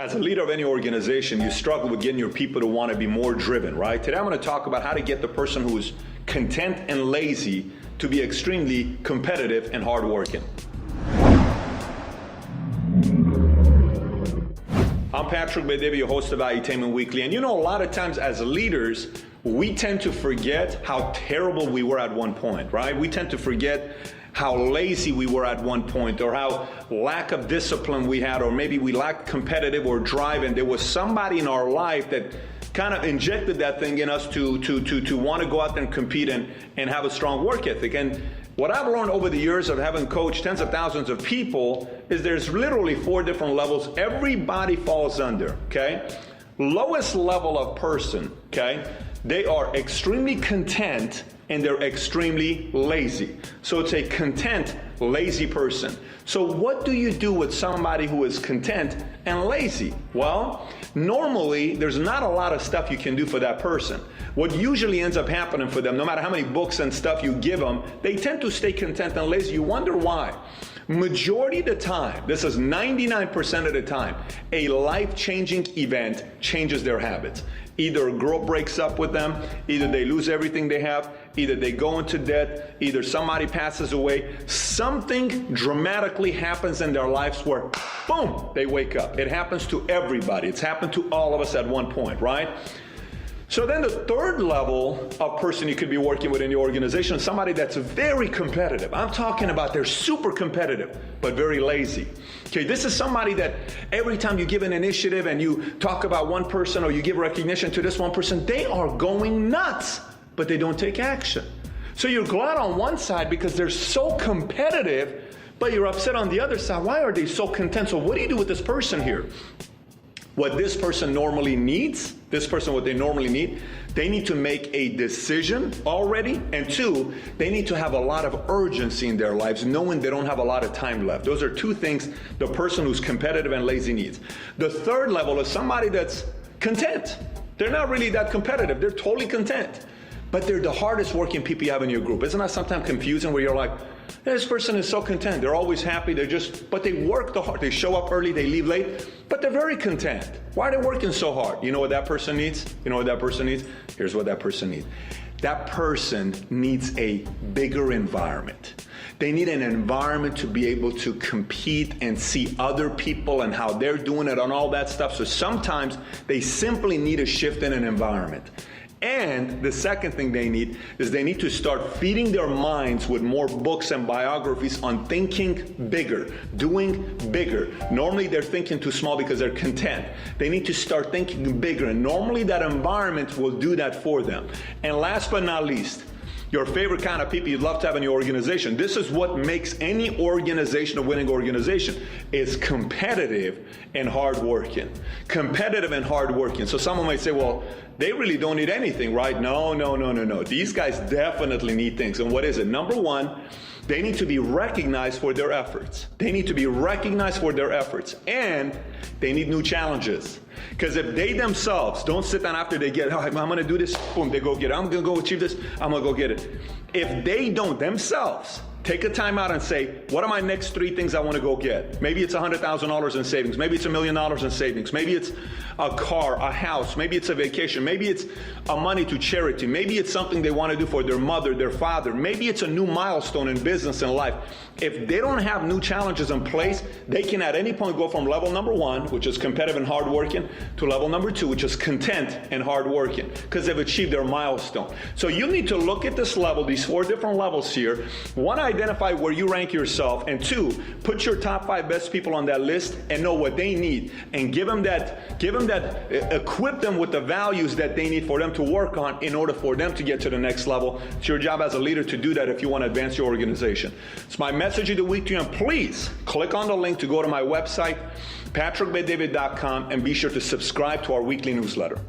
As a leader of any organization, you struggle with getting your people to want to be more driven, right? Today I'm going to talk about how to get the person who is content and lazy to be extremely competitive and hardworking. I'm Patrick Bedivi, your host of Valuetainment Weekly, and you know, a lot of times as leaders, we tend to forget how terrible we were at one point, right? We tend to forget how lazy we were at one point, or how lack of discipline we had, or maybe we lacked competitive or drive, and there was somebody in our life that kind of injected that thing in us to want to go out there and compete and have a strong work ethic. And what I've learned over the years of having coached tens of thousands of people is there's literally 4 different levels everybody falls under, okay? Lowest level of person, okay? They are extremely content and they're extremely lazy. So it's a content, lazy person. So what do you do with somebody who is content and lazy? Well, normally there's not a lot of stuff you can do for that person. What usually ends up happening for them, no matter how many books and stuff you give them, they tend to stay content and lazy. You wonder why. Majority of the time, this is 99% of the time, a life-changing event changes their habits. Either a girl breaks up with them, either they lose everything they have, either they go into debt, either somebody passes away. Something dramatically happens in their lives where, boom, they wake up. It happens to everybody. It's happened to all of us at one point, right? So then the third level of person you could be working with in your organization is somebody that's very competitive. I'm talking about they're super competitive, but very lazy. Okay, this is somebody that every time you give an initiative and you talk about one person or you give recognition to this one person, they are going nuts, but they don't take action. So you're glad on one side because they're so competitive, but you're upset on the other side. Why are they so content? So what do you do with this person here? What this person normally needs, what they normally need, they need to make a decision already, and 2, they need to have a lot of urgency in their lives, knowing they don't have a lot of time left. Those are 2 things the person who's competitive and lazy needs. The third level is somebody that's content. They're not really that competitive, they're totally content, but they're the hardest working people you have in your group. Isn't that sometimes confusing where you're like, this person is so content, they're always happy, but they work the hard, they show up early, they leave late, but they're very content. Why are they working so hard? You know what that person needs? You know what that person needs? Here's what that person needs. That person needs a bigger environment. They need an environment to be able to compete and see other people and how they're doing it and all that stuff. So sometimes they simply need a shift in an environment. And the second thing they need is they need to start feeding their minds with more books and biographies on thinking bigger, doing bigger. Normally they're thinking too small because they're content. They need to start thinking bigger, and normally that environment will do that for them. And last but not least, your favorite kind of people you'd love to have in your organization. This is what makes any organization a winning organization. It's competitive and hardworking. Competitive and hardworking. So someone might say, well, they really don't need anything, right? No. These guys definitely need things. And what is it? Number 1, they need to be recognized for their efforts. They need to be recognized for their efforts. And they need new challenges. Because if they themselves don't sit down after they get it, oh, I'm going to do this, boom, they go get it. I'm going to go achieve this, I'm going to go get it. If they don't themselves take a time out and say, what are my next 3 things I want to go get? Maybe it's $100,000 in savings. Maybe it's $1 million in savings. Maybe it's a car, a house. Maybe it's a vacation. Maybe it's a money to charity. Maybe it's something they want to do for their mother, their father. Maybe it's a new milestone in business and life. If they don't have new challenges in place, they can at any point go from level number 1, which is competitive and hardworking, to level number 2, which is content and hardworking, because they've achieved their milestone. So you need to look at this level, these 4 different levels here. 1, identify where you rank yourself, and 2, put your top 5 best people on that list and know what they need, and equip them with the values that they need for them to work on in order for them to get to the next level. It's your job as a leader to do that if you want to advance your organization. It's my message of the week to you, and please click on the link to go to my website, patrickbedivi.com, and be sure to subscribe to our weekly newsletter.